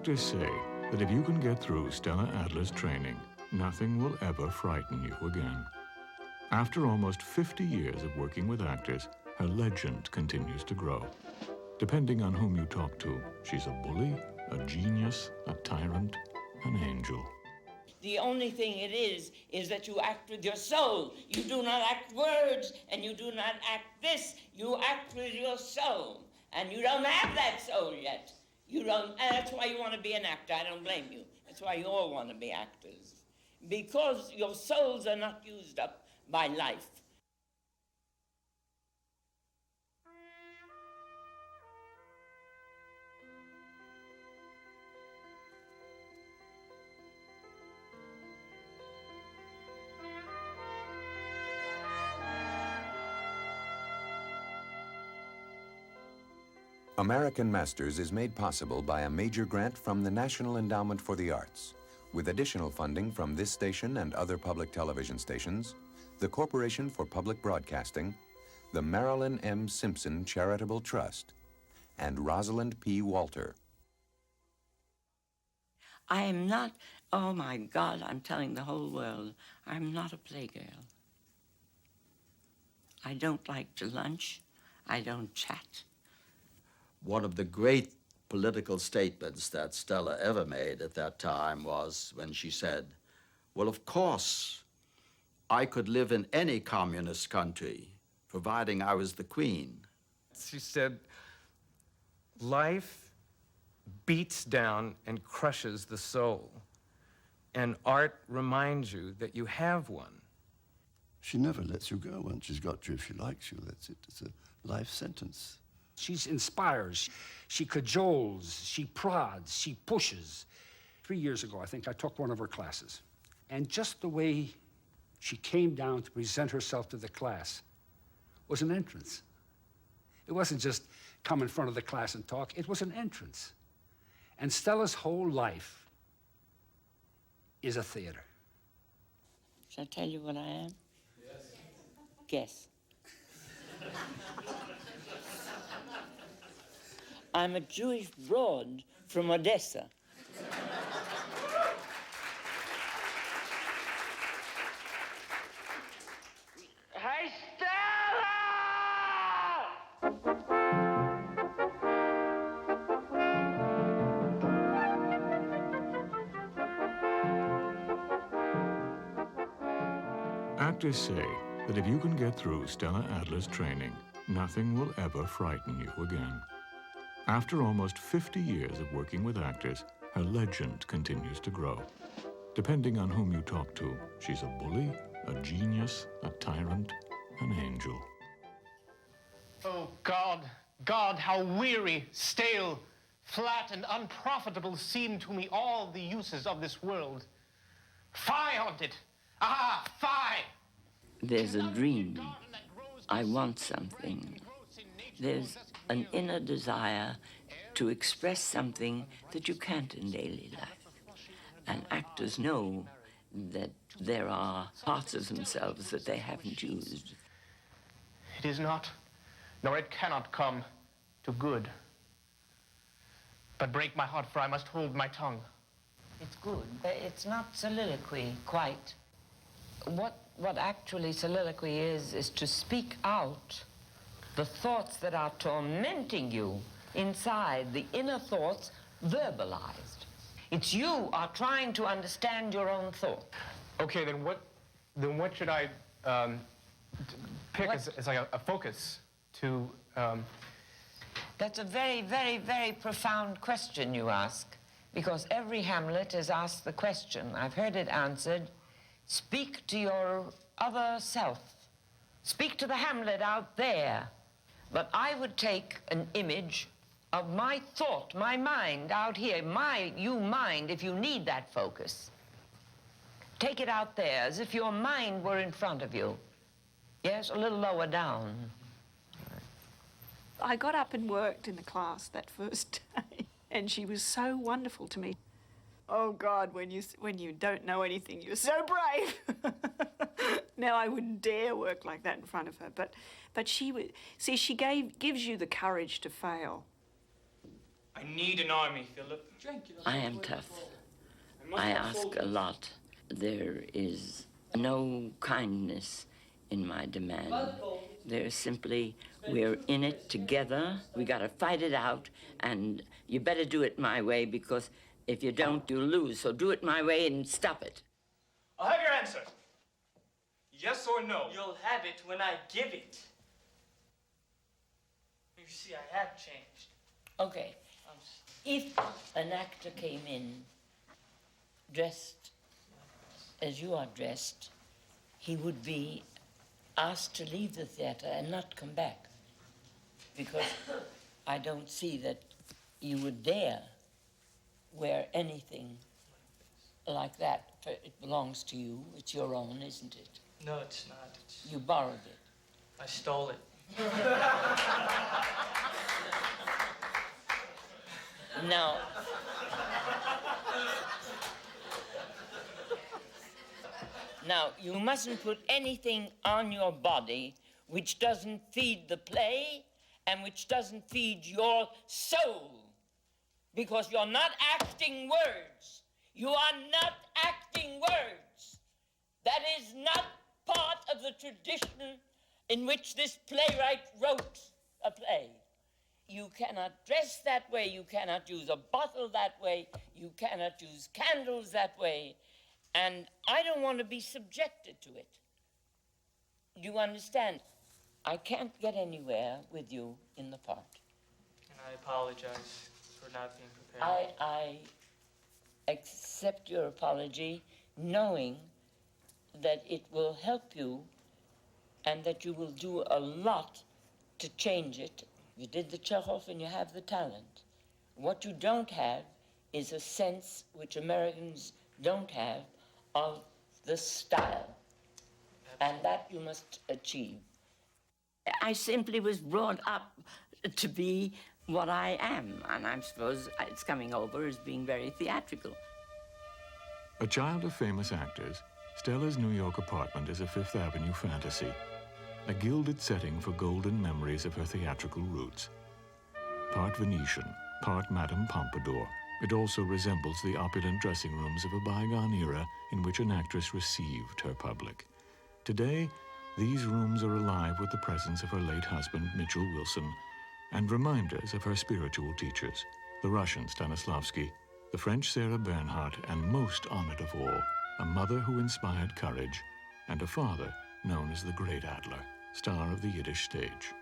Actors say that if you can get through Stella Adler's training, nothing will ever frighten you again. After almost 50 years of working with actors, her legend continues to grow. Depending on whom you talk to, she's a bully, a genius, a tyrant, an angel. The only thing it is that you act with your soul. You do not act words, and you do not act this. You act with your soul, and you don't have that soul yet. You don't, and that's why you want to be an actor. I don't blame you. That's why you all want to be actors. Because your souls are not used up by life. American Masters is made possible by a major grant from the National Endowment for the Arts, with additional funding from this station and other public television stations, the Corporation for Public Broadcasting, the Marilyn M. Simpson Charitable Trust, and Rosalind P. Walter. I am not, oh my God, I'm telling the whole world, I'm not a playgirl. I don't like to lunch. I don't chat. One of the great political statements that Stella ever made at that time was when she said, well, of course, I could live in any communist country, providing I was the queen. She said, life beats down and crushes the soul, and art reminds you that you have one. She never lets you go once she's got you. If she likes you, that's it. It's a life sentence. She inspires, she cajoles, she prods, she pushes. 3 years ago, I think, I took one of her classes. And just the way she came down to present herself to the class was an entrance. It wasn't just come in front of the class and talk, it was an entrance. And Stella's whole life is a theater. Shall I tell you what I am? Yes. Guess. I'm a Jewish broad from Odessa. Hey, Stella! Actors say that if you can get through Stella Adler's training, nothing will ever frighten you again. After almost 50 years of working with actors, her legend continues to grow. Depending on whom you talk to, she's a bully, a genius, a tyrant, an angel. Oh, God, God, how weary, stale, flat, and unprofitable seem to me all the uses of this world. Fie on it! Ah, fie! There's a dream. I want something. There's an inner desire to express something that you can't in daily life. And actors know that there are parts of themselves that they haven't used. It is not, nor it cannot come to good. But break my heart, for I must hold my tongue. It's good. It's not soliloquy, quite. What actually soliloquy is to speak out the thoughts that are tormenting you inside, the inner thoughts verbalized. It's you are trying to understand your own thought. Okay, then what should I pick as like a focus to... That's a very, very, very profound question you ask, because every Hamlet is asked the question. I've heard it answered, speak to your other self. Speak to the Hamlet out there. But I would take an image of my thought, my mind out here, you mind, if you need that focus. Take it out there as if your mind were in front of you. Yes, a little lower down. I got up and worked in the class that first day, and she was so wonderful to me. Oh, God, when you don't know anything, you're so brave. Now, I wouldn't dare work like that in front of her, but she would... See, she gives you the courage to fail. I need an army, Philip. I am tough. I ask a lot. There is no kindness in my demand. There's simply, we're in it together. We got to fight it out, and you better do it my way, because if you don't, you'll lose. So do it my way and stop it. I'll have your answer. Yes or no? You'll have it when I give it. You see, I have changed. Okay. If an actor came in dressed as you are dressed, he would be asked to leave the theater and not come back, because I don't see that you would dare wear anything like that. It belongs to you. It's your own, isn't it? No, it's not. You borrowed it. I stole it. Now, you mustn't put anything on your body which doesn't feed the play and which doesn't feed your soul, because you're not acting words. You are not acting words. That is not part of the tradition in which this playwright wrote a play. You cannot dress that way. You cannot use a bottle that way. You cannot use candles that way. And I don't want to be subjected to it. Do you understand? I can't get anywhere with you in the part. And I apologize for not being prepared. I accept your apology, knowing that it will help you and that you will do a lot to change it. You did the Chekhov and you have the talent. What you don't have is a sense, which Americans don't have, of the style. And that you must achieve. I simply was brought up to be what I am, and I suppose it's coming over as being very theatrical. A child of famous actors, Stella's New York apartment is a Fifth Avenue fantasy, a gilded setting for golden memories of her theatrical roots. Part Venetian, part Madame Pompadour, it also resembles the opulent dressing rooms of a bygone era in which an actress received her public. Today, these rooms are alive with the presence of her late husband, Mitchell Wilson, and reminders of her spiritual teachers, the Russian Stanislavsky, the French Sarah Bernhardt, and most honored of all, a mother who inspired courage, and a father known as the Great Adler, star of the Yiddish stage.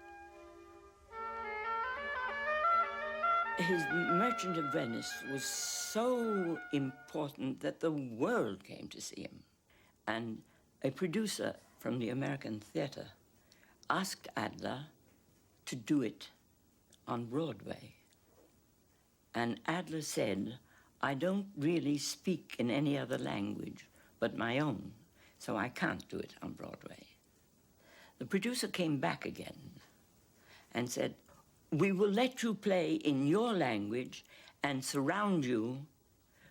His Merchant of Venice was so important that the world came to see him. And a producer from the American theater asked Adler to do it on Broadway. And Adler said, I don't really speak in any other language but my own, so I can't do it on Broadway. The producer came back again and said, we will let you play in your language and surround you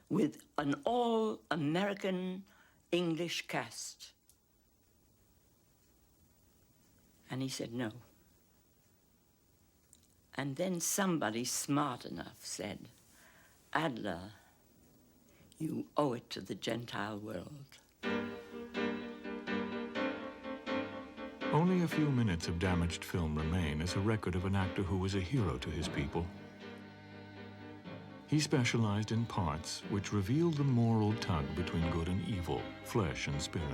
with an all-American English cast. And he said no. And then somebody smart enough said, Adler, you owe it to the Gentile world. Only a few minutes of damaged film remain as a record of an actor who was a hero to his people. He specialized in parts which revealed the moral tug between good and evil, flesh and spirit.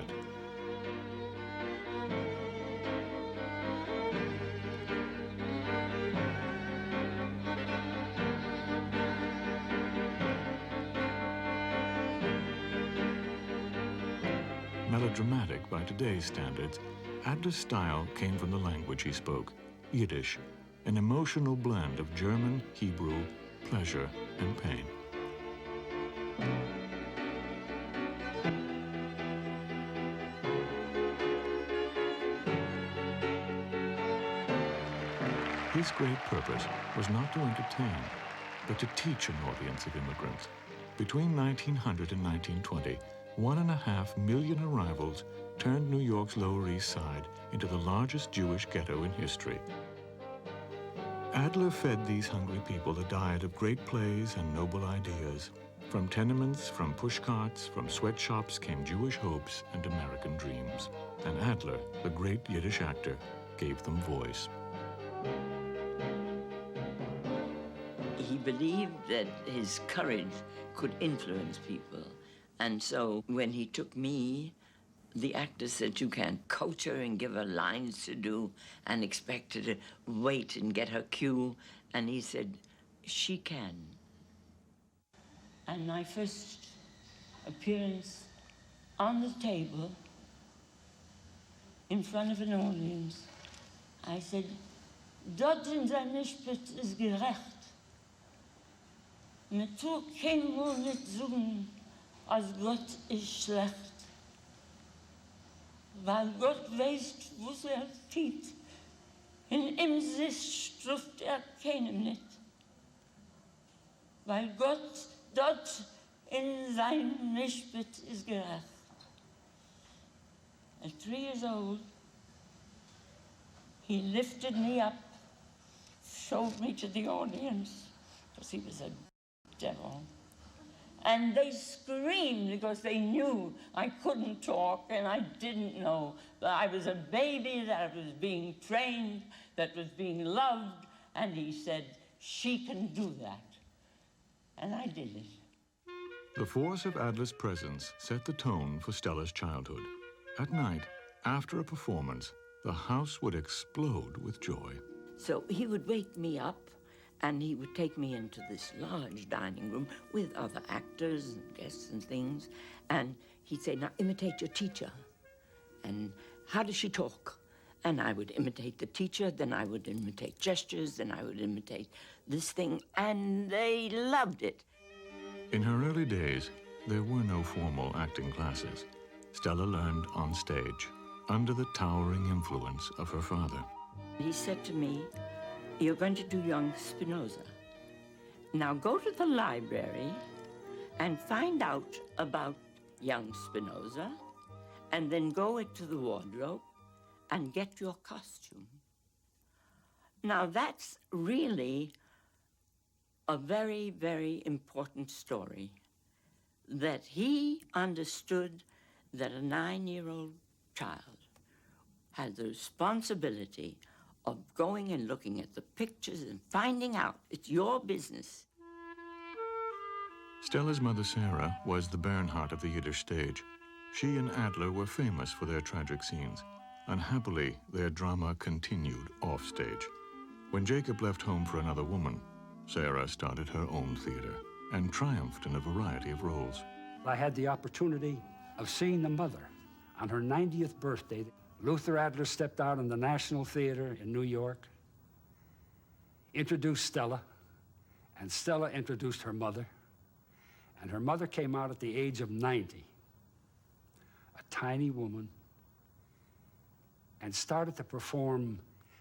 Melodramatic by today's standards, Adler's style came from the language he spoke, Yiddish, an emotional blend of German, Hebrew, pleasure, and pain. His great purpose was not to entertain, but to teach an audience of immigrants. Between 1900 and 1920, 1.5 million arrivals turned New York's Lower East Side into the largest Jewish ghetto in history. Adler fed these hungry people a diet of great plays and noble ideas. From tenements, from pushcarts, from sweatshops came Jewish hopes and American dreams. And Adler, the great Yiddish actor, gave them voice. He believed that his courage could influence people. And so when he took me, the actor said, you can't coach her and give her lines to do and expect her to wait and get her cue. And he said, she can. And my first appearance on the table in front of an audience, I said, Dort in seine Spitze ist gerecht. Natur kann wohl nicht sagen, als Gott ist schlecht. Weil Gott weiß, was tut. In ihm sich struft keinem nicht. Weil Gott dort in seinem Spitz ist gerecht. At 3 years old, he lifted me up, showed me to the audience, because he was a devil. And they screamed because they knew I couldn't talk and I didn't know that I was a baby, that was being trained, that was being loved. And he said, she can do that. And I did it. The force of Adler's presence set the tone for Stella's childhood. At night, after a performance, the house would explode with joy. So he would wake me up, and he would take me into this large dining room with other actors and guests and things. And he'd say, now imitate your teacher. And how does she talk? And I would imitate the teacher, then I would imitate gestures, then I would imitate this thing, and they loved it. In her early days, there were no formal acting classes. Stella learned on stage, under the towering influence of her father. He said to me, you're going to do young Spinoza. Now go to the library and find out about young Spinoza, and then go into the wardrobe and get your costume. Now that's really a very, very important story, that he understood that a 9-year-old child had the responsibility of going and looking at the pictures and finding out. It's your business. Stella's mother, Sarah, was the Bernhardt of the Yiddish stage. She and Adler were famous for their tragic scenes. Unhappily, their drama continued offstage. When Jacob left home for another woman, Sarah started her own theater and triumphed in a variety of roles. I had the opportunity of seeing the mother on her 90th birthday. Luther Adler stepped out in the National Theater in New York, introduced Stella, and Stella introduced her mother. And her mother came out at the age of 90, a tiny woman, and started to perform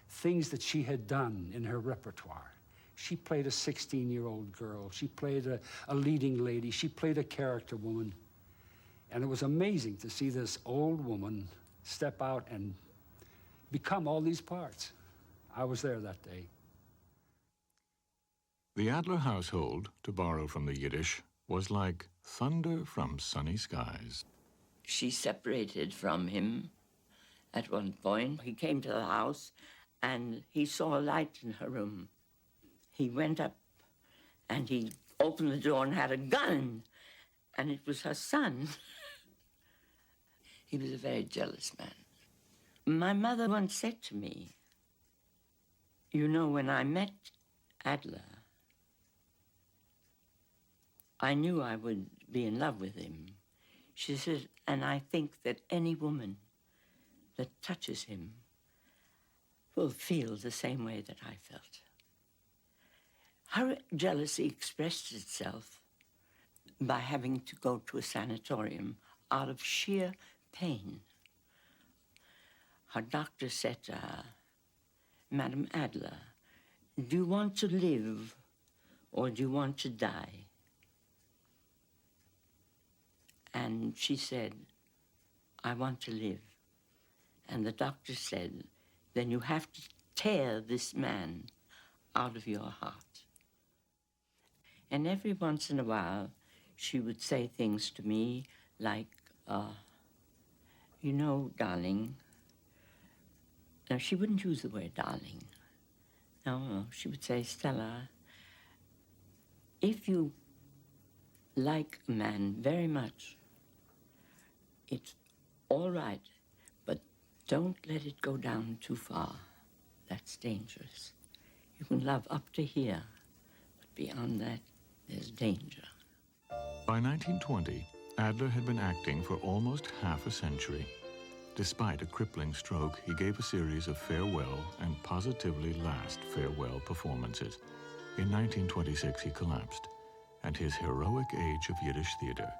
things that she had done in her repertoire. She played a 16-year-old girl. She played a leading lady. She played a character woman. And it was amazing to see this old woman step out and become all these parts. I was there that day. The Adler household, to borrow from the Yiddish, was like thunder from sunny skies. She separated from him at one point. He came to the house and he saw a light in her room. He went up and he opened the door and had a gun, and it was her son. He was a very jealous man. My mother once said to me, you know, when I met Adler, I knew I would be in love with him. She said, and I think that any woman that touches him will feel the same way that I felt. Her jealousy expressed itself by having to go to a sanatorium out of sheer pain. Her doctor said to her, Madam Adler, do you want to live or do you want to die? And she said, I want to live. And the doctor said, then you have to tear this man out of your heart. And every once in a while, she would say things to me like, you know, darling. No, she wouldn't use the word darling. No, she would say, Stella, if you like a man very much, it's all right, but don't let it go down too far. That's dangerous. You can love up to here, but beyond that, there's danger. By 1920, Adler had been acting for almost half a century. Despite a crippling stroke, he gave a series of farewell and positively last farewell performances. In 1926, he collapsed, and his heroic age of Yiddish theater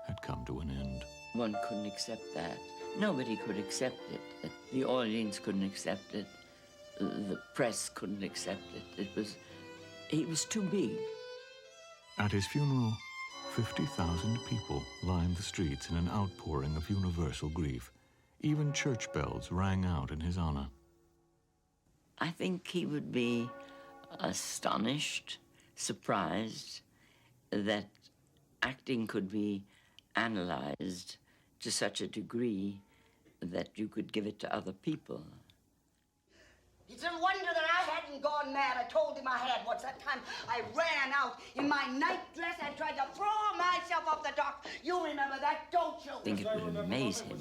had come to an end. One couldn't accept that. Nobody could accept it. The audience couldn't accept it. The press couldn't accept it. He was too big. At his funeral, 50,000 people lined the streets in an outpouring of universal grief. Even church bells rang out in his honor. I think he would be astonished, surprised that acting could be analyzed to such a degree that you could give it to other people. It's a wonder that I hadn't gone mad. I told him I had once. That time I ran out in my nightdress and tried to throw myself off the dock. You remember that, don't you? I think it would amaze him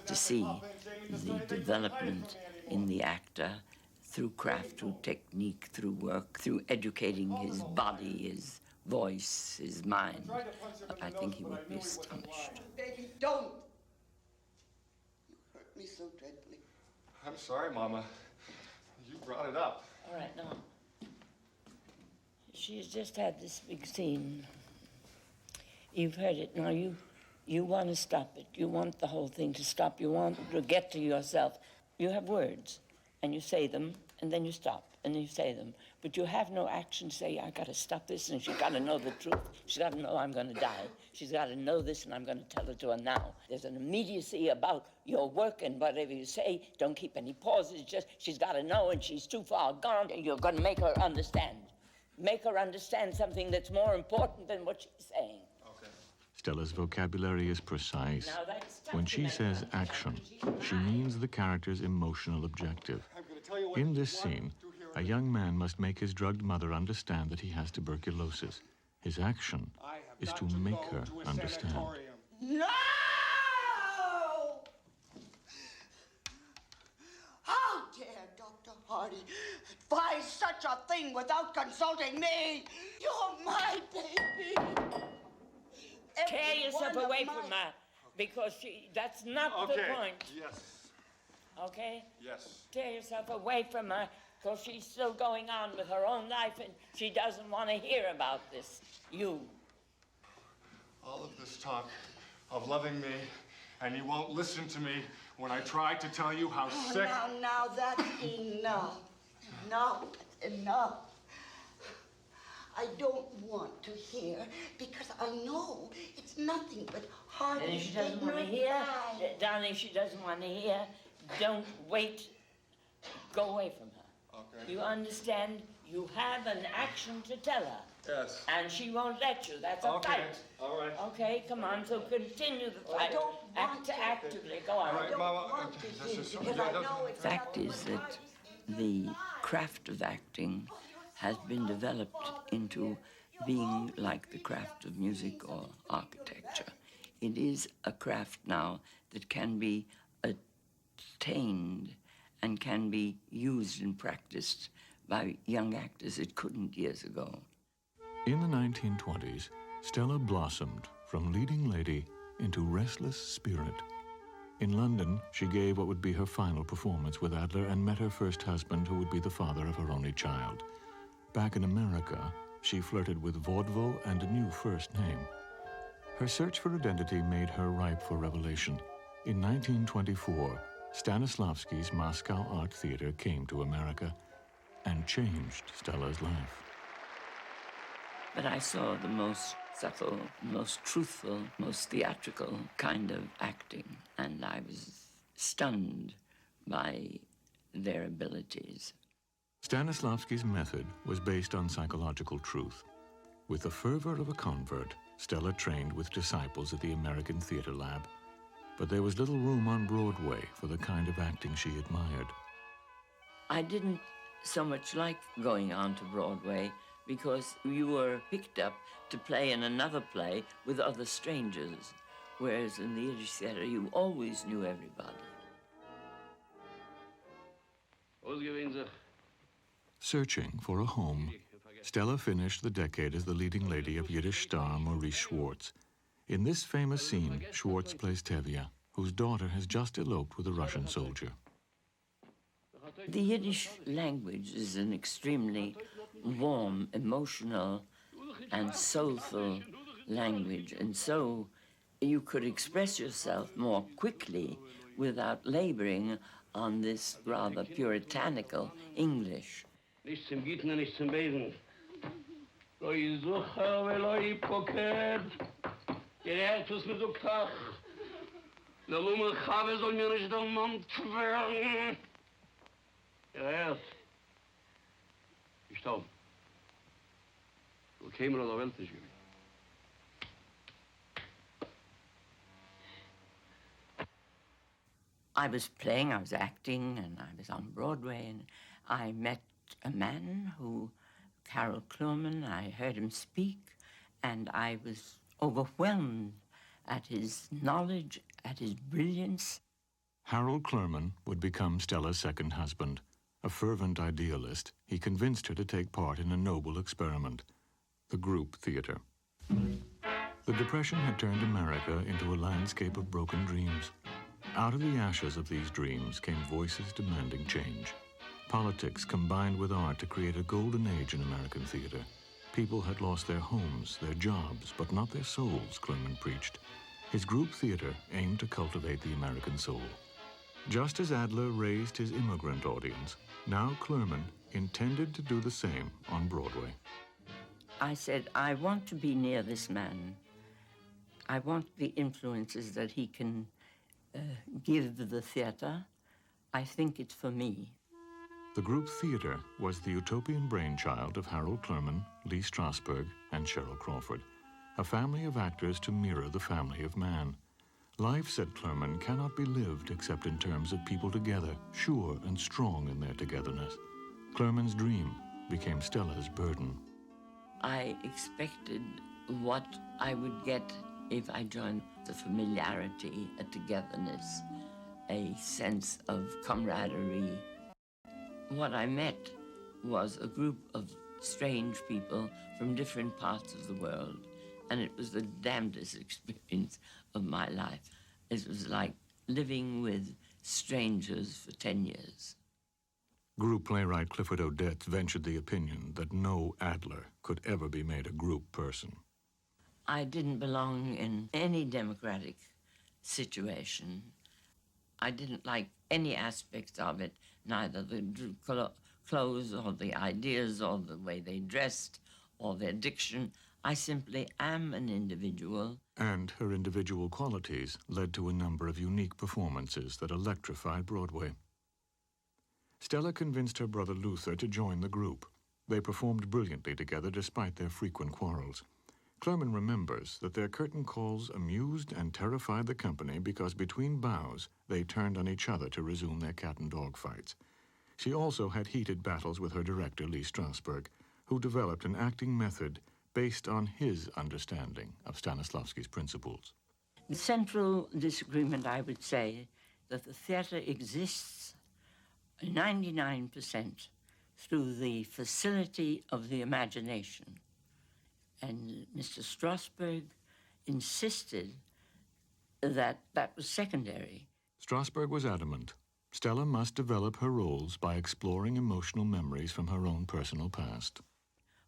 to see the development in the actor through craft, through technique, through work, through educating his body, his voice, his mind. I think he would be astonished. Baby, don't. You hurt me so dreadfully. I'm sorry, Mama. You brought it up. All right, now. She's just had this big scene. You've heard it. Now, you want to stop it. You want the whole thing to stop. You want to get to yourself. You have words, and you say them, and then you stop, and then you say them. But you have no action to say, I got to stop this, and she's got to know the truth. She's got to know I'm going to die. She's got to know this, and I'm going to tell it to her now. There's an immediacy about your work, and whatever you say, don't keep any pauses. Just, she's got to know, and she's too far gone. You're going to make her understand. Make her understand something that's more important than what she's saying. Okay. Stella's vocabulary is precise. When she says action, she means the character's emotional objective. In this scene, a young man must make his drugged mother understand that he has tuberculosis. His action is to make her understand. No! How dare Dr. Hardy advise such a thing without consulting me? You're my baby. Tear yourself away from her, because that's not the point. Yes. Okay? Yes. Tear yourself away from her, because she's still going on with her own life, and she doesn't want to hear about this. You. All of this talk of loving me, and you won't listen to me when I try to tell you how sick... Now, that's enough. Enough. I don't want to hear, because I know it's nothing but hard. And if she doesn't want to hear, darling, she doesn't want to hear, don't wait. Go away from her. Okay. You understand? You have an action to tell her. Yes. And she won't let you. That's a Okay. fight. All right. Okay, come on. So continue the fight. Act actively. Go on. All right, Mama. The fact is that the craft of acting has been developed into being like the craft of music or architecture. It is a craft now that can be attained and can be used and practiced by young actors. It couldn't years ago. In the 1920s, Stella blossomed from leading lady into restless spirit. In London, she gave what would be her final performance with Adler and met her first husband, who would be the father of her only child. Back in America, she flirted with vaudeville and a new first name. Her search for identity made her ripe for revelation. In 1924, Stanislavsky's Moscow Art Theater came to America and changed Stella's life. But I saw the most subtle, most truthful, most theatrical kind of acting, and I was stunned by their abilities. Stanislavsky's method was based on psychological truth. With the fervor of a convert, Stella trained with disciples at the American Theater Lab. But there was little room on Broadway for the kind of acting she admired. I didn't so much like going on to Broadway because you were picked up to play in another play with other strangers, whereas in the Yiddish theater, you always knew everybody. Searching for a home, Stella finished the decade as the leading lady of Yiddish star Maurice Schwartz. In this famous scene, Schwartz plays Tevye, whose daughter has just eloped with a Russian soldier. The Yiddish language is an extremely warm, emotional, and soulful language, and so you could express yourself more quickly without laboring on this rather puritanical English. Nichts zum Gitten und nichts zum Besen. Loi Sucher, Loi Pocket. Der Herz ist mir so krach. Der Lummel Chave soll mir nicht den Mund queren. Der Herz. Ich taub. Du kämer an der Welt nicht gewesen. I was playing, I was acting, and I was on Broadway, and I met a man who, Carol Clurman, I heard him speak, and I was overwhelmed at his knowledge, at his brilliance. Harold Clurman would become Stella's second husband. A fervent idealist, he convinced her to take part in a noble experiment, the group theater. The Depression had turned America into a landscape of broken dreams. Out of the ashes of these dreams came voices demanding change. Politics combined with art to create a golden age in American theater. People had lost their homes, their jobs, but not their souls, Clurman preached. His group theater aimed to cultivate the American soul. Just as Adler raised his immigrant audience, now Clurman intended to do the same on Broadway. I said, I want to be near this man. I want the influences that he can give the theater. I think it's for me. The group theater was the utopian brainchild of Harold Clurman, Lee Strasberg, and Cheryl Crawford, a family of actors to mirror the family of man. Life, said Clurman, cannot be lived except in terms of people together, sure and strong in their togetherness. Clurman's dream became Stella's burden. I expected what I would get if I joined: the familiarity, a togetherness, a sense of camaraderie. What I met was a group of strange people from different parts of the world, and it was the damnedest experience of my life. It was like living with strangers for 10 years. Group playwright Clifford Odets ventured the opinion that no Adler could ever be made a group person. I didn't belong in any democratic situation. I didn't like any aspects of it, neither the clothes or the ideas or the way they dressed or their diction. I simply am an individual. And her individual qualities led to a number of unique performances that electrified Broadway. Stella convinced her brother Luther to join the group. They performed brilliantly together despite their frequent quarrels. Clurman remembers that their curtain calls amused and terrified the company because between bows they turned on each other to resume their cat-and-dog fights. She also had heated battles with her director, Lee Strasberg, who developed an acting method based on his understanding of Stanislavsky's principles. The central disagreement, I would say, that the theater exists 99% through the facility of the imagination. And Mr. Strasberg insisted that that was secondary. Strasberg was adamant. Stella must develop her roles by exploring emotional memories from her own personal past.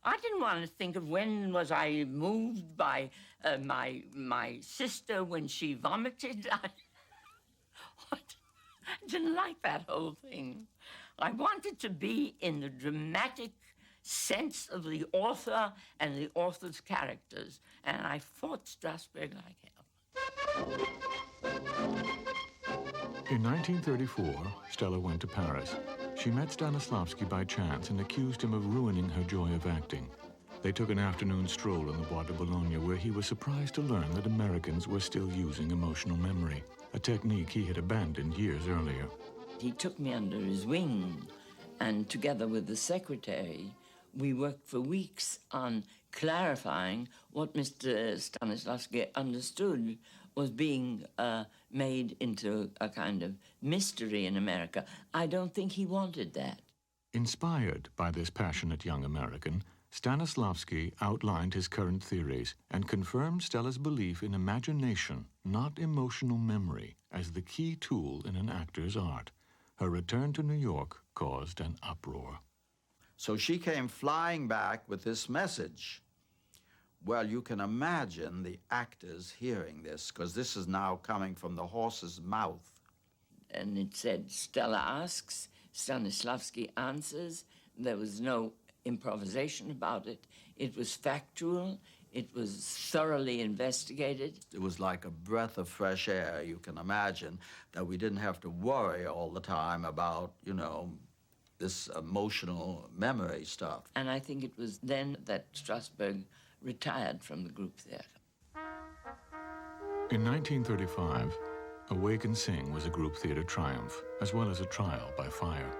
I didn't want to think of when was I moved by my sister when she vomited. I didn't like that whole thing. I wanted to be in the dramatic sense of the author and the author's characters, and I fought Strasberg like hell. In 1934, Stella went to Paris. She met Stanislavsky by chance and accused him of ruining her joy of acting. They took an afternoon stroll in the Bois de Boulogne, where he was surprised to learn that Americans were still using emotional memory, a technique he had abandoned years earlier. He took me under his wing, and together with the secretary, we worked for weeks on clarifying what Mr. Stanislavsky understood was being made into a kind of mystery in America. I don't think he wanted that. Inspired by this passionate young American, Stanislavsky outlined his current theories and confirmed Stella's belief in imagination, not emotional memory, as the key tool in an actor's art. Her return to New York caused an uproar. So she came flying back with this message. Well, you can imagine the actors hearing this, because this is now coming from the horse's mouth. And it said, Stella asks, Stanislavsky answers. There was no improvisation about it. It was factual. It was thoroughly investigated. It was like a breath of fresh air. You can imagine that we didn't have to worry all the time about, you know, this emotional memory stuff. And I think it was then that Strasberg retired from the group theater. In 1935, Awake and Sing was a group theater triumph, as well as a trial by fire.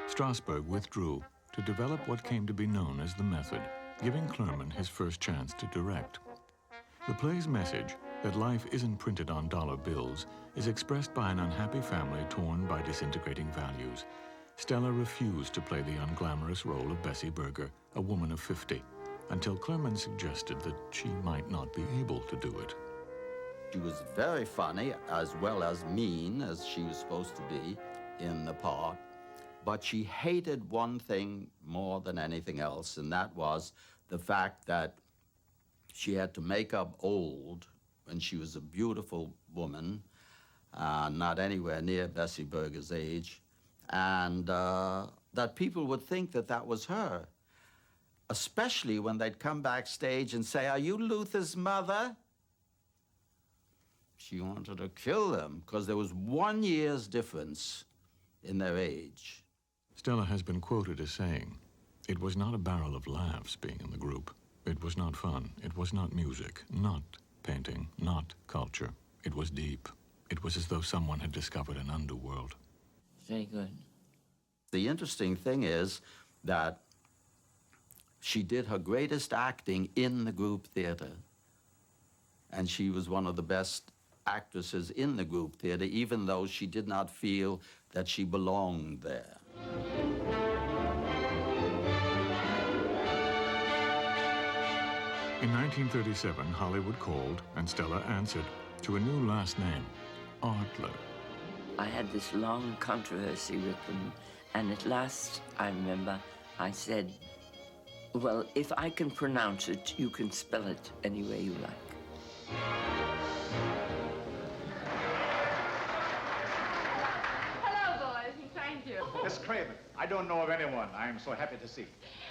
Strasberg withdrew to develop what came to be known as the method, giving Clurman his first chance to direct. The play's message, that life isn't printed on dollar bills, is expressed by an unhappy family torn by disintegrating values. Stella refused to play the unglamorous role of Bessie Berger, a woman of 50, until Clurman suggested that she might not be able to do it. She was very funny, as well as mean, as she was supposed to be in the part. But she hated one thing more than anything else, and that was the fact that she had to make up old when she was a beautiful woman, not anywhere near Bessie Berger's age, and that people would think that that was her, especially when they'd come backstage and say, "Are you Luther's mother?" She wanted to kill them because there was 1 year's difference in their age. Stella has been quoted as saying, "It was not a barrel of laughs being in the group. It was not fun. It was not music, not painting, not culture. It was deep. It was as though someone had discovered an underworld." Very good. The interesting thing is that she did her greatest acting in the group theater. And she was one of the best actresses in the group theater, even though she did not feel that she belonged there. In 1937, Hollywood called, and Stella answered, to a new last name, Adler. I had this long controversy with them, and at last, I remember, I said, well, if I can pronounce it, you can spell it any way you like. Hello, boys, and thank you. Miss Craven, I don't know of anyone I'm so happy to see.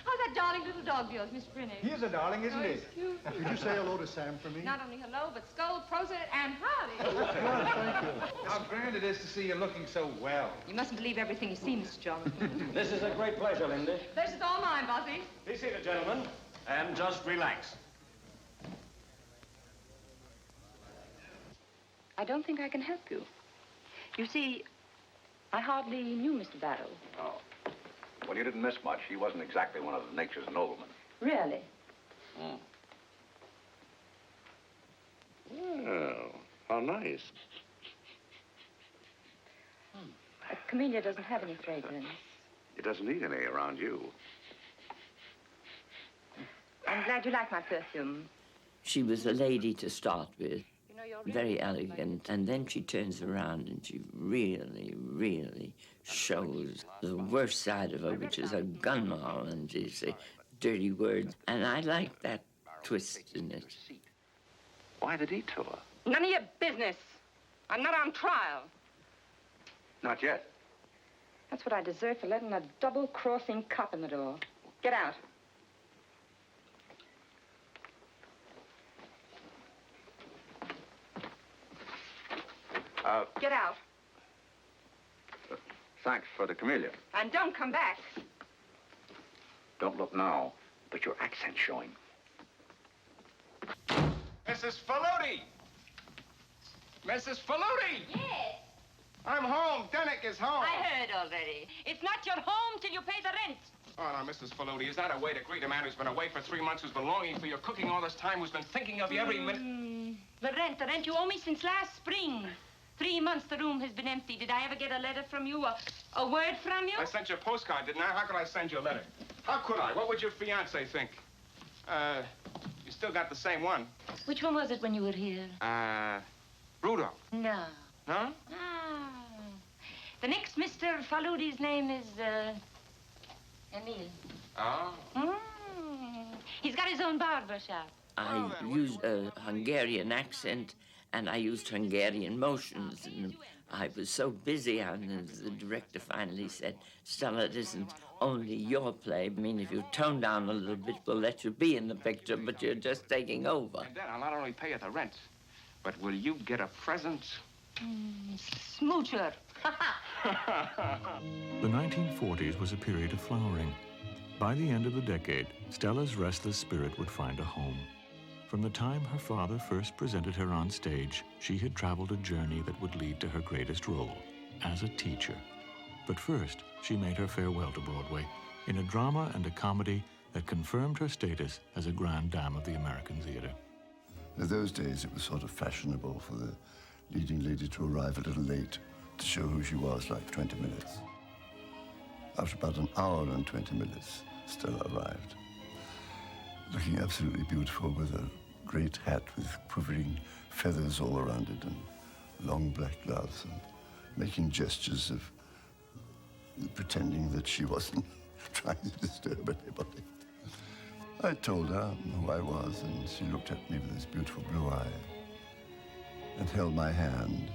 How's that darling little dog of yours, Miss Brinning? He is a darling, isn't he? Cute. Did you say hello to Sam for me? Not only hello, but scold, prosit, and howdy. Thank you. How grand it is to see you looking so well. You mustn't believe everything you see, Mr. Jonathan. This is a great pleasure, Lindy. Pleasure's all mine, Bossy. Be seated, gentlemen, and just relax. I don't think I can help you. You see, I hardly knew Mr. Barrow. Oh. Well, you didn't miss much. He wasn't exactly one of nature's noblemen. Really? Well, how nice. A camellia doesn't have any fragrance. It doesn't need any around you. I'm glad you like my perfume. She was a lady to start with, very elegant, and then she turns around and she really, really shows the worst side of her, which is a gunmoll, and she say dirty words. And I like that twist in it. Why the detour? None of your business. I'm not on trial. Not yet. That's what I deserve for letting a double-crossing cop in the door. Get out. Get out. thanks for the camellia. And don't come back. Don't look now, but your accent's showing. Mrs. Faludi! Mrs. Faludi! Yes. I'm home. Dennick is home. I heard already. It's not your home till you pay the rent. Oh, now, Mrs. Faludi, is that a way to greet a man who's been away for 3 months, who's been longing for your cooking all this time, who's been thinking of you every minute? The rent you owe me since last spring. 3 months the room has been empty. Did I ever get a letter from you, a word from you? I sent you a postcard, didn't I? How could I send you a letter? How could I? What would your fiancé think? You still got the same one. Which one was it when you were here? Rudolph. No. No? Ah. The next Mr. Faludi's name is, Emil. Oh. He's got his own barber shop. I used a Hungarian accent, and I used Hungarian motions, and I was so busy, and the director finally said, Stella, it isn't only your play. I mean, if you tone down a little bit, we'll let you be in the picture, but you're just taking over. And then I'll not only pay you the rent, but will you get a present? Smoocher. The 1940s was a period of flowering. By the end of the decade, Stella's restless spirit would find a home. From the time her father first presented her on stage, she had traveled a journey that would lead to her greatest role, as a teacher. But first, she made her farewell to Broadway in a drama and a comedy that confirmed her status as a grande dame of the American theater. In those days, it was sort of fashionable for the leading lady to arrive a little late to show who she was, like 20 minutes. After about an hour and 20 minutes, Stella arrived, looking absolutely beautiful with a great hat with quivering feathers all around it and long black gloves, and making gestures of pretending that she wasn't trying to disturb anybody. I told her who I was, and she looked at me with this beautiful blue eye and held my hand.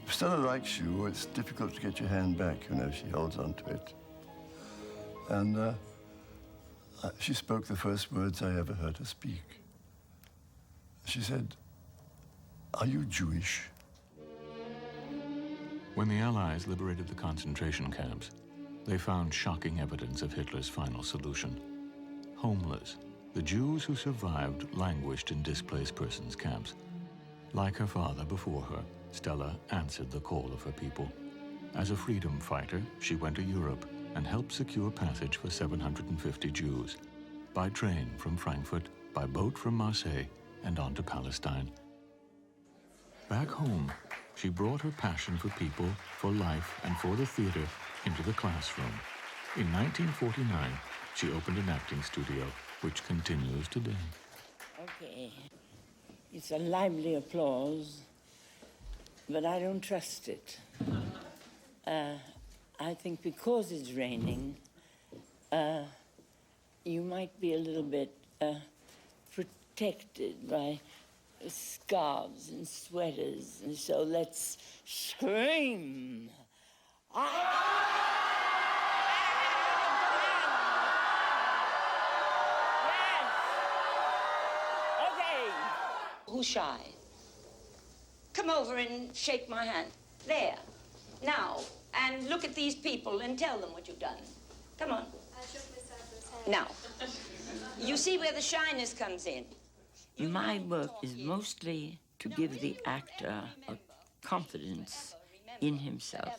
If Stella likes you, it's difficult to get your hand back, you know. She holds on to it. And she spoke the first words I ever heard her speak. She said, "Are you Jewish?" When the Allies liberated the concentration camps, they found shocking evidence of Hitler's final solution. Homeless, the Jews who survived languished in displaced persons camps. Like her father before her, Stella answered the call of her people. As a freedom fighter, she went to Europe and helped secure passage for 750 Jews, by train from Frankfurt, by boat from Marseille, and on to Palestine. Back home, she brought her passion for people, for life, and for the theater into the classroom. In 1949, she opened an acting studio, which continues today. Okay. It's a lively applause, but I don't trust it. I think because it's raining, you might be a little bit protected by scarves and sweaters, and so let's scream. Who's shy? Come over and shake my hand. There. Now. And look at these people and tell them what you've done. Come on. I shook Miss Adler's hand. Now. You see where the shyness comes in? My work is mostly to give the actor a confidence in himself,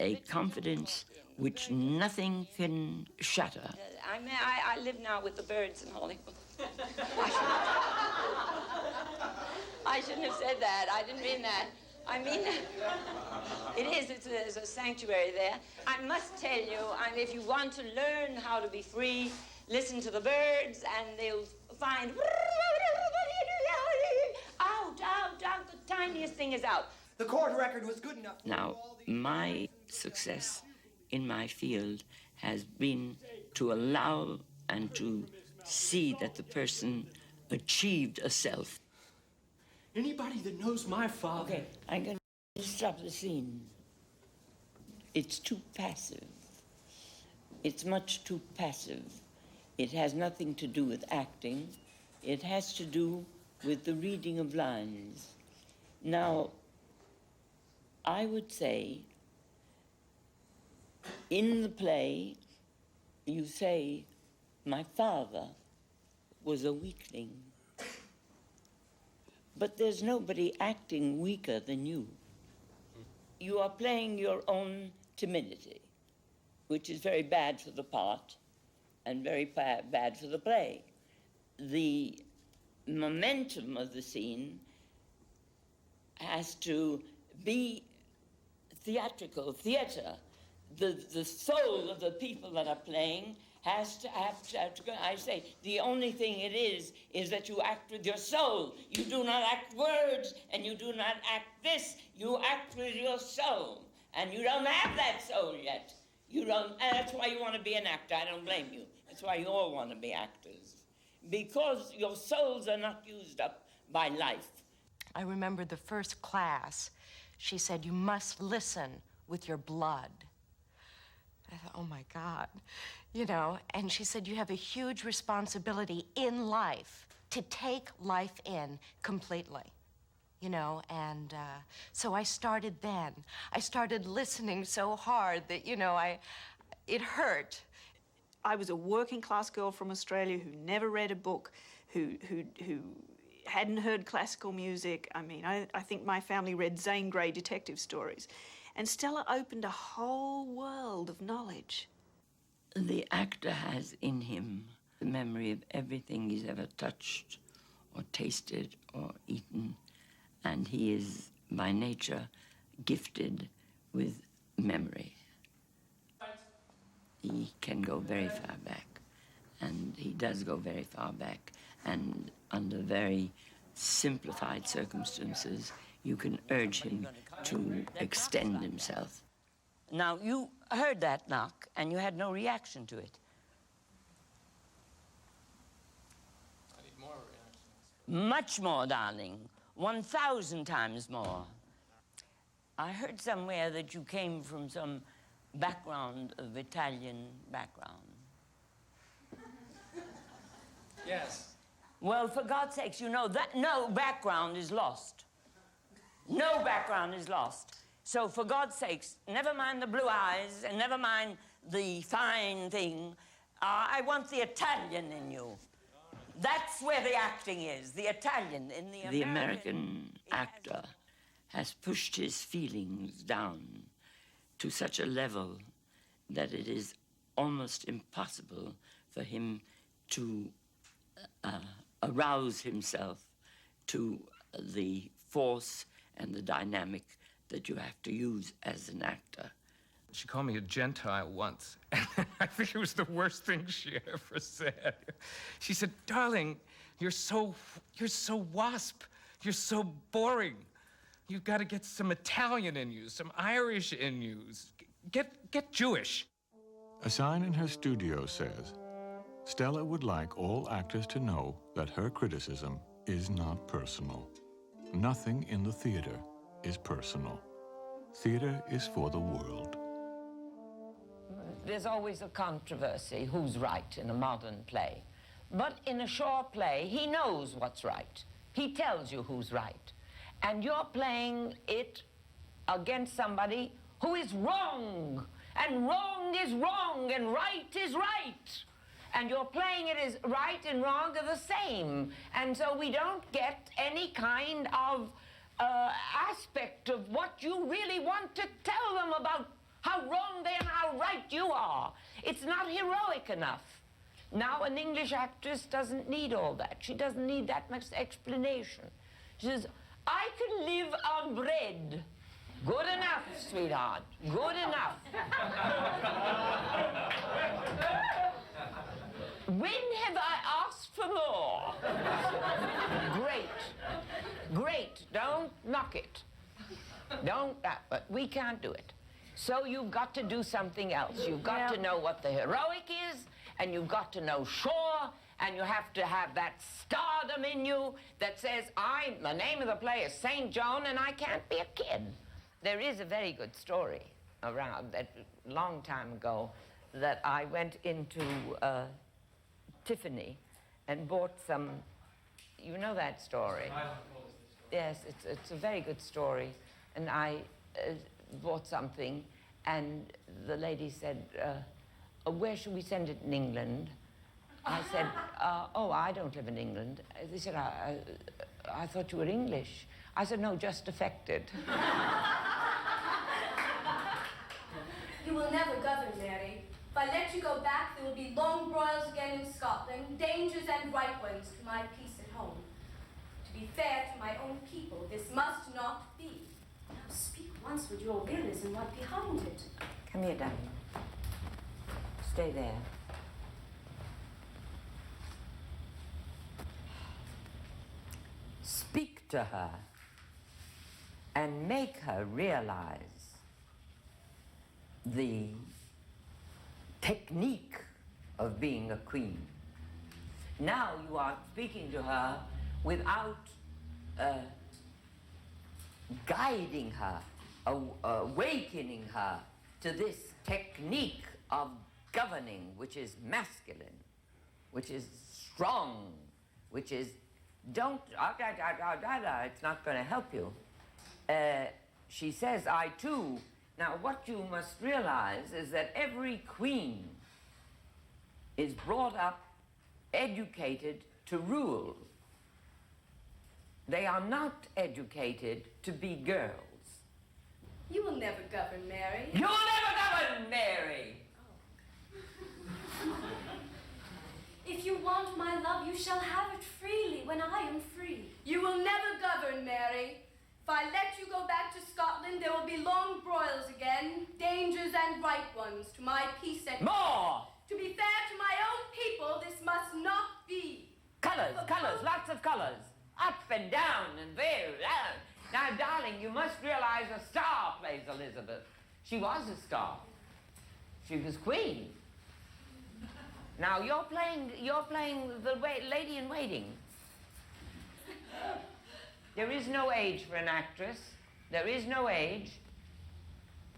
a confidence which nothing can shatter. I live now with the birds in Hollywood. I shouldn't have said that. I didn't mean that. I mean, it is. It's a sanctuary there. I must tell you, if you want to learn how to be free, listen to the birds, and they'll find out. The tiniest thing is out. The court record was good enough. Now, my success in my field has been to allow and to see that the person achieved a self. Anybody that knows my father... Okay, I'm going to stop the scene. It's too passive. It's much too passive. It has nothing to do with acting. It has to do with the reading of lines. Now, I would say In the play, you say, my father was a weakling. But there's nobody acting weaker than you. You are playing your own timidity, which is very bad for the part and very bad for the play. The momentum of the scene has to be theatrical, theater. The soul of the people that are playing has to go. I say, the only thing it is that you act with your soul. You do not act words, and you do not act this. You act with your soul, and you don't have that soul yet. You don't, and that's why you want to be an actor. I don't blame you. That's why you all want to be actors, because your souls are not used up by life. I remember the first class. She said, you must listen with your blood. I thought, oh my God, you know, and she said, you have a huge responsibility in life to take life in completely, you know, and so I started then. I started listening so hard that, you know, it hurt. I was a working class girl from Australia who never read a book, who hadn't heard classical music. I mean, I think my family read Zane Grey detective stories. And Stella opened a whole world of knowledge. The actor has in him the memory of everything he's ever touched or tasted or eaten, and he is, by nature, gifted with memory. He can go very far back, and he does go very far back, and under very simplified circumstances, you can urge him to extend himself. Now, you heard that knock, and you had no reaction to it. I need more reactions. Much more, darling. 1,000 times more. I heard somewhere that you came from some background of Italian background. Yes. Well, for God's sakes, you know that no background is lost. No background is lost. So for God's sakes, never mind the blue eyes and never mind the fine thing. I want the Italian in you. That's where the acting is, the Italian in the American. The American actor has pushed his feelings down to such a level that it is almost impossible for him to arouse himself to the force and the dynamic that you have to use as an actor. She called me a Gentile once, and I think it was the worst thing she ever said. She said, darling, you're so wasp. You're so boring. You've got to get some Italian in you, some Irish in you. Get Jewish. A sign in her studio says, Stella would like all actors to know that her criticism is not personal. Nothing in the theater is personal. Theater is for the world. There's always a controversy, who's right in a modern play. But in a Shaw play, he knows what's right. He tells you who's right. And you're playing it against somebody who is wrong. And wrong is wrong, and right is right. And you're playing it as right and wrong are the same. And so we don't get any kind of aspect of what you really want to tell them about how wrong they are and how right you are. It's not heroic enough. Now, an English actress doesn't need all that. She doesn't need that much explanation. She says, I can live on bread. Good enough, sweetheart. Good enough. When have I asked for more? Great. Great. Don't knock it. Don't, but we can't do it. So you've got to do something else. You've got to know what the heroic is, and you've got to know Shaw, and you have to have that stardom in you that says, the name of the play is St. Joan, and I can't be a kid. There is a very good story around that long time ago that I went into Tiffany and bought some, you know that story? Yes, it's a very good story. And I bought something, And the lady said, where should we send it in England? I said, oh, I don't live in England. They said, I thought you were English. I said, no, just affected. You will never govern, Mary. If I let you go back, there will be long broils again in Scotland, dangers and right ones to my peace at home. To be fair to my own people, this must not be. Now speak once what your will is and what behind it. Come here, darling. Stay there. Speak to her and make her realize the technique of being a queen. Now you are speaking to her without guiding her, awakening her to this technique of governing, which is masculine, which is strong, which is, don't, it's not going to help you. She says, I too. Now, what you must realize is that every queen is brought up, educated to rule. They are not educated to be girls. You will never govern, Mary. You'll never govern, Mary! If you want my love, you shall have it freely when I am free. You will never govern, Mary. If I let you go back to Scotland, there will be long broils again, dangers and right ones to my peace and... More! To be fair to my own people, this must not be. Colors, colors, lots of colors. Up and down and there. Now, darling, you must realize a star plays Elizabeth. She was a star. She was queen. Now, you're playing the lady in waiting. There is no age for an actress. There is no age.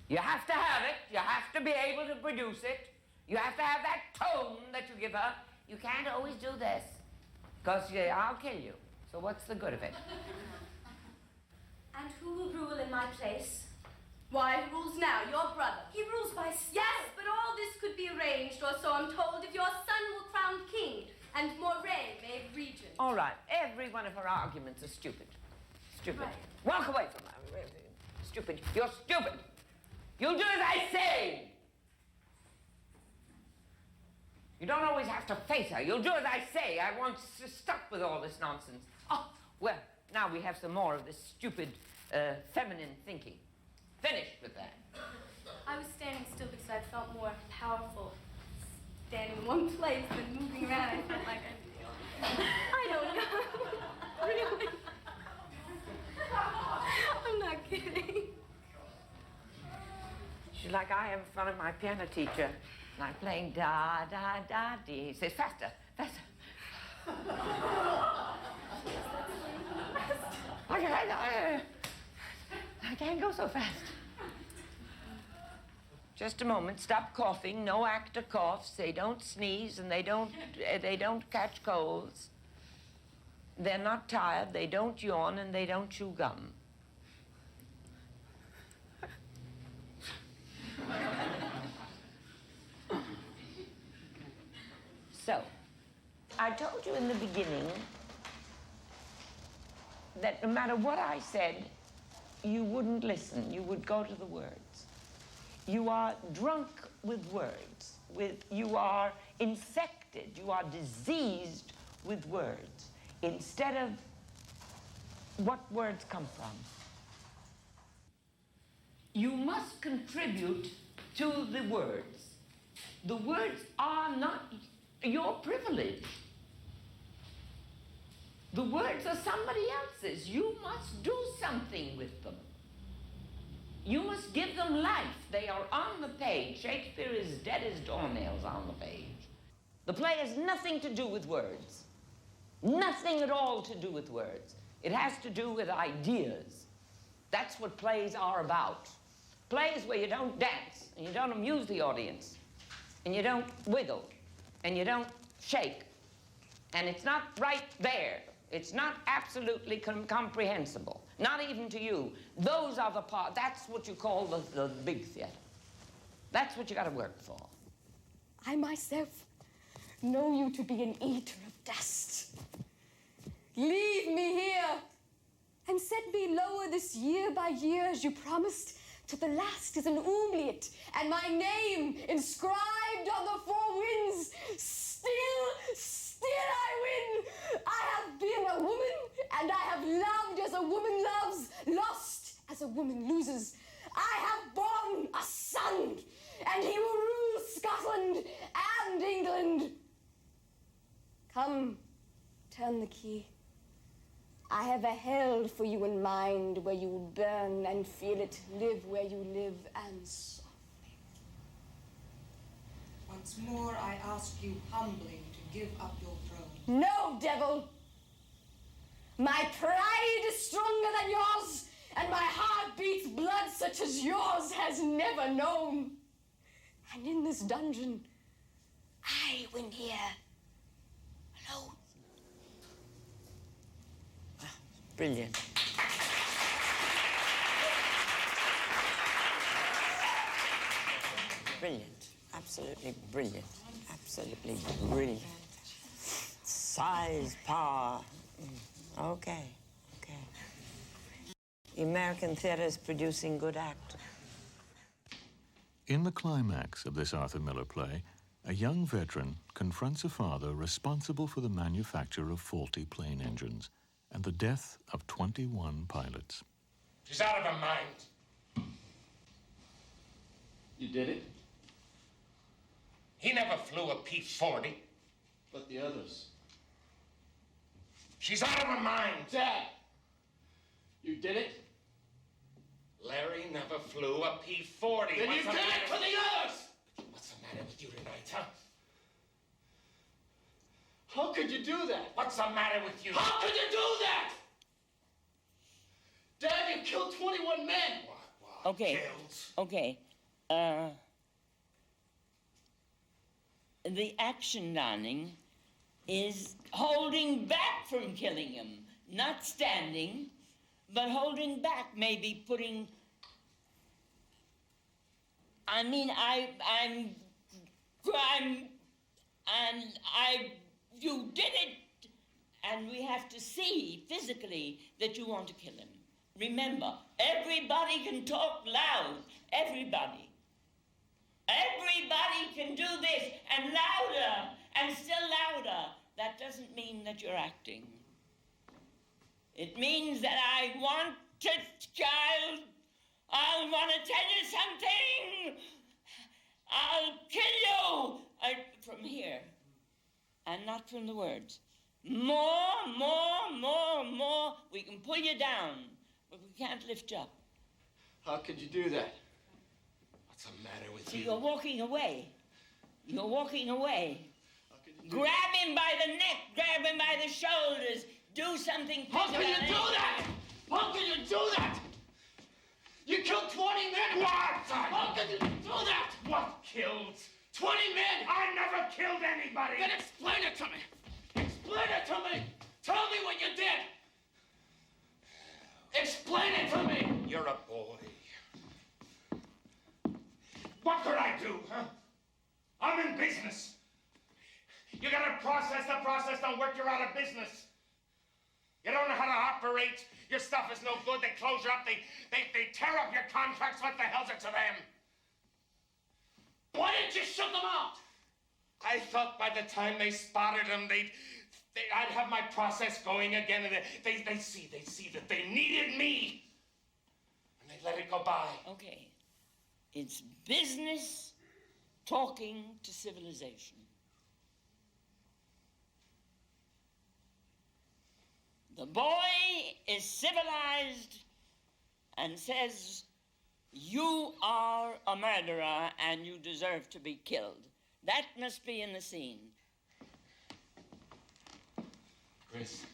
You have to have it. You have to be able to produce it. You have to have that tone that you give her. You can't always do this, because I'll kill you. So what's the good of it? And who will rule in my place? Why, who rules now? Your brother. He rules by style. Yes, but all this could be arranged, or so I'm told, if your son were crowned king and Moray made regent. All right, every one of her arguments are stupid. Stupid. Right. Walk away from her. Stupid. You're stupid. You'll do as I say. You don't always have to face her. You'll do as I say. I want to stop with all this nonsense. Oh, well, now we have some more of this stupid feminine thinking. Finished with that. I was standing still because I felt more powerful standing in one place than moving around. I felt like I don't know. Really? I'm not kidding. She's like I am in front of my piano teacher, and I'm playing da, da, da, dee. He says, faster, faster. I can't go so fast. Just a moment. Stop coughing. No actor coughs. They don't sneeze, and they don't catch colds. They're not tired. They don't yawn, and they don't chew gum. So, I told you in the beginning that no matter what I said, you wouldn't listen. You would go to the words. You are drunk with words. You are infected. You are diseased with words instead of what words come from. You must contribute to the words. The words are not your privilege. The words are somebody else's. You must do something with them. You must give them life. They are on the page. Shakespeare is dead as doornails on the page. The play has nothing to do with words. Nothing at all to do with words. It has to do with ideas. That's what plays are about. Plays where you don't dance, and you don't amuse the audience, and you don't wiggle, and you don't shake, and it's not right there. It's not absolutely comprehensible, not even to you. Those are the parts. That's what you call the big theater. That's what you got to work for. I myself know you to be an eater of dust. Leave me here and set me lower this year by year as you promised, till the last is an oublet and my name inscribed on the four winds. Still I win. I have been a woman, and I have loved as a woman loves, lost as a woman loses. I have borne a son, and he will rule Scotland and England. Come, turn the key. I have a hell for you in mind, where you will burn and feel it, live where you live, and softly. Once more, I ask you humbly to give up your throne. No, devil! My pride is stronger than yours, and my heart beats blood such as yours has never known. And in this dungeon, I win here, alone. Brilliant. Brilliant. Absolutely brilliant. Absolutely brilliant. Size, power. Okay. The American theater is producing good actors. In the climax of this Arthur Miller play, a young veteran confronts a father responsible for the manufacture of faulty plane engines and the death of 21 pilots. She's out of her mind. You did it? He never flew a P-40. But the others. She's out of her mind. Dad! You did it? Larry never flew a P-40. Then you did it for the others! What's the matter with you tonight, huh? How could you do that? What's the matter with you? How could you do that? Dad, you killed 21 men! Okay. Okay. The action, darling, is holding back from killing him. Not standing, but holding back, maybe putting... You did it, and we have to see physically that you want to kill him. Remember, everybody can talk loud. Everybody. Everybody can do this, and louder, and still louder. That doesn't mean that you're acting. It means that I want to, child, I want to tell you something. I'll kill you from here, and not from the words. More. We can pull you down, but we can't lift you up. How could you do that? What's the matter with So you? you're walking away. You're walking away. Grab him by the neck, grab him by the shoulders, do something. How can you do that? How can you do that? You killed 20 men! What? How can you do that? What killed? 20 men! I never killed anybody! Then explain it to me! Explain it to me! Tell me what you did! Explain it to me! You're a boy. What could I do, huh? I'm in business. You gotta process. The process don't work, you're out of business. You don't know how to operate. Your stuff is no good. They close you up. They tear up your contracts. What the hell's it to them? Why didn't you shut them out? I thought by the time they spotted them, I'd have my process going again, and they see that they needed me, and they let it go by. Okay. It's business talking to civilization. The boy is civilized and says, you are a murderer and you deserve to be killed. That must be in the scene. Chris,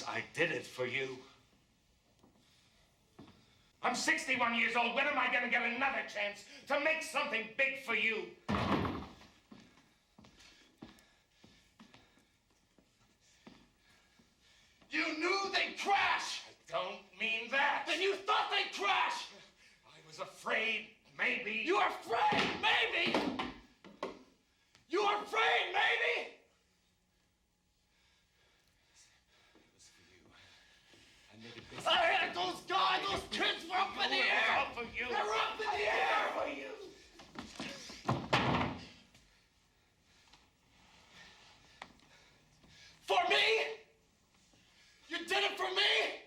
I did it for you. I'm 61 years old. When am I going to get another chance to make something big for you? You knew they'd crash! I don't mean that. Then you thought they'd crash! I was a me. You are afraid, maybe. You are afraid, maybe. It was for you. I made a business. I had those guys, those kids were up in the air. For you. They were up in the air for you. For me? You did it for me?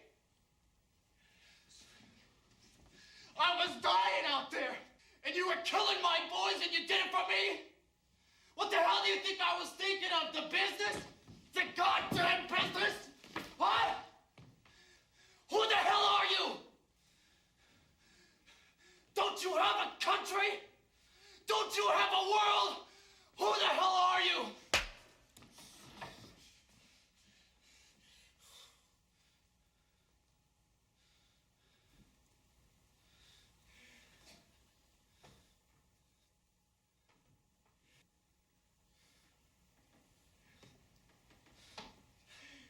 I was dying out there, and you were killing my boys, and you did it for me? What the hell do you think I was thinking of? The business? The goddamn business? What? Who the hell are you? Don't you have a country? Don't you have a world? Who the hell are you?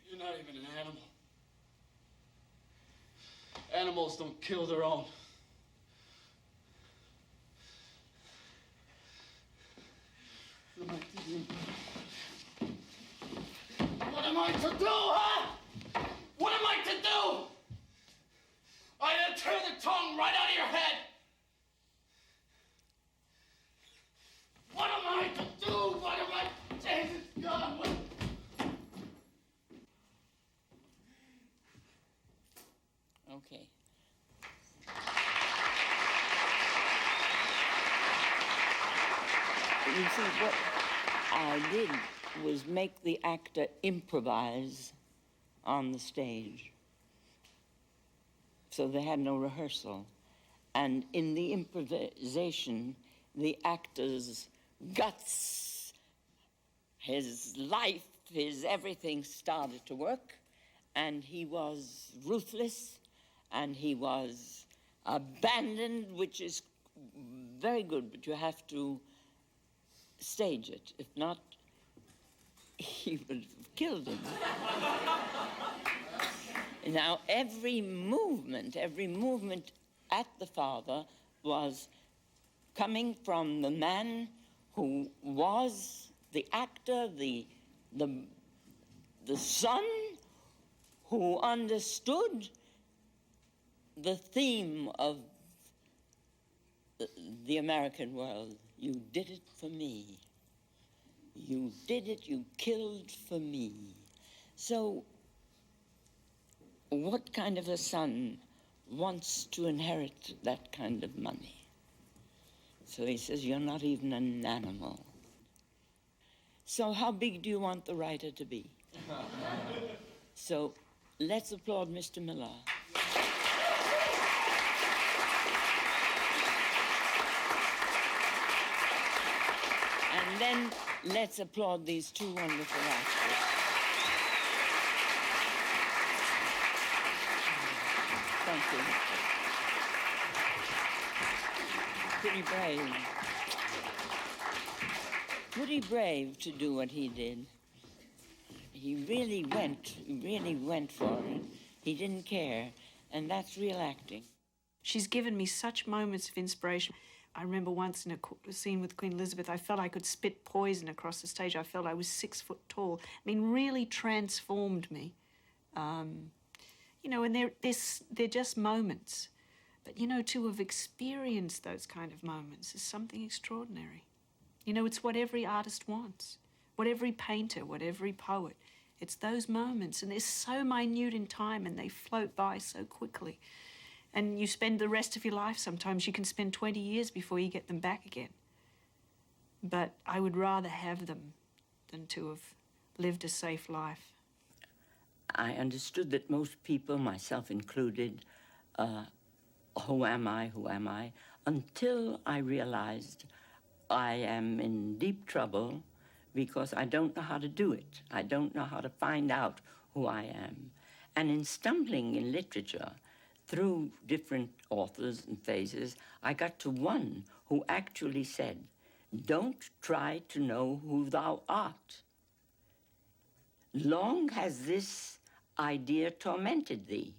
You're not even an animal. Animals don't kill their own. What am I to do, huh? What am I to do? I had to turn the tongue right out of your head. What am I to do? What am I? Jesus God, what? Okay. You see, what I did was make the actor improvise on the stage. So they had no rehearsal. And in the improvisation, the actor's guts, his life, his everything started to work. And he was ruthless, and he was abandoned, which is very good, but you have to stage it. If not, he would have killed him. Now, every movement at the father was coming from the man who was the actor, the son who understood the theme of the American world. You did it for me. You did it, you killed for me. So, what kind of a son wants to inherit that kind of money? So he says, you're not even an animal. So how big do you want the writer to be? So let's applaud Mr. Miller. And then let's applaud these two wonderful actors. Thank you. Pretty brave. Pretty brave to do what he did. He really went for it. He didn't care, and that's real acting. She's given me such moments of inspiration. I remember once in a scene with Queen Elizabeth, I felt I could spit poison across the stage. I felt I was 6 foot tall. I mean, really transformed me. You know, and they're just moments. But, you know, to have experienced those kind of moments is something extraordinary. You know, it's what every artist wants, what every painter, what every poet. It's those moments, and they're so minute in time, and they float by so quickly. And you spend the rest of your life, sometimes you can spend 20 years before you get them back again. But I would rather have them than to have lived a safe life. I understood that most people, myself included, who am I, until I realized I am in deep trouble because I don't know how to do it. I don't know how to find out who I am. And in stumbling in literature, through different authors and phases, I got to one who actually said, don't try to know who thou art. Long has this idea tormented thee.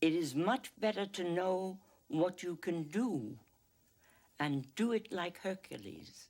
It is much better to know what you can do and do it like Hercules.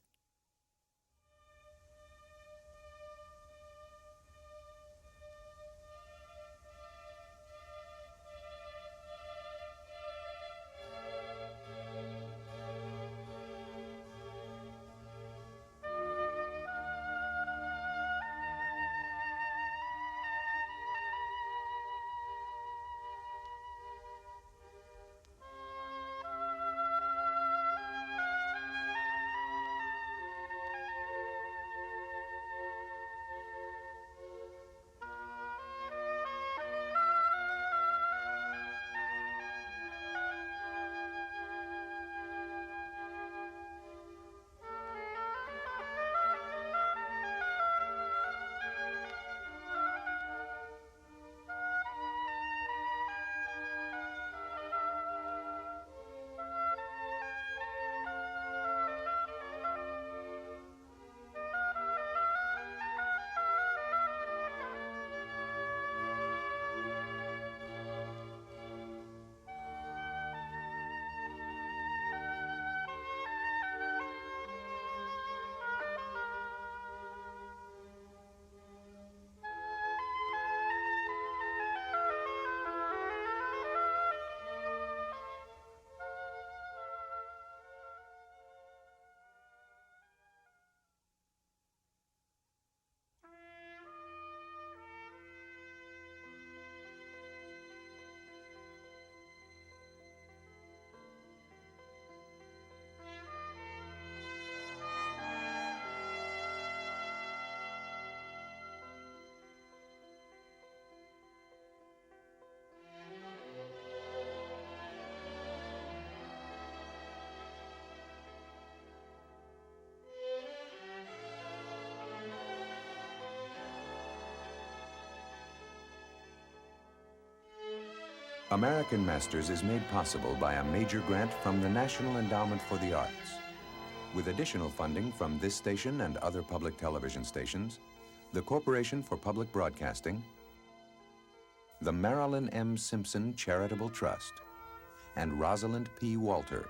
American Masters is made possible by a major grant from the National Endowment for the Arts. With additional funding from this station and other public television stations, the Corporation for Public Broadcasting, the Marilyn M. Simpson Charitable Trust, and Rosalind P. Walter.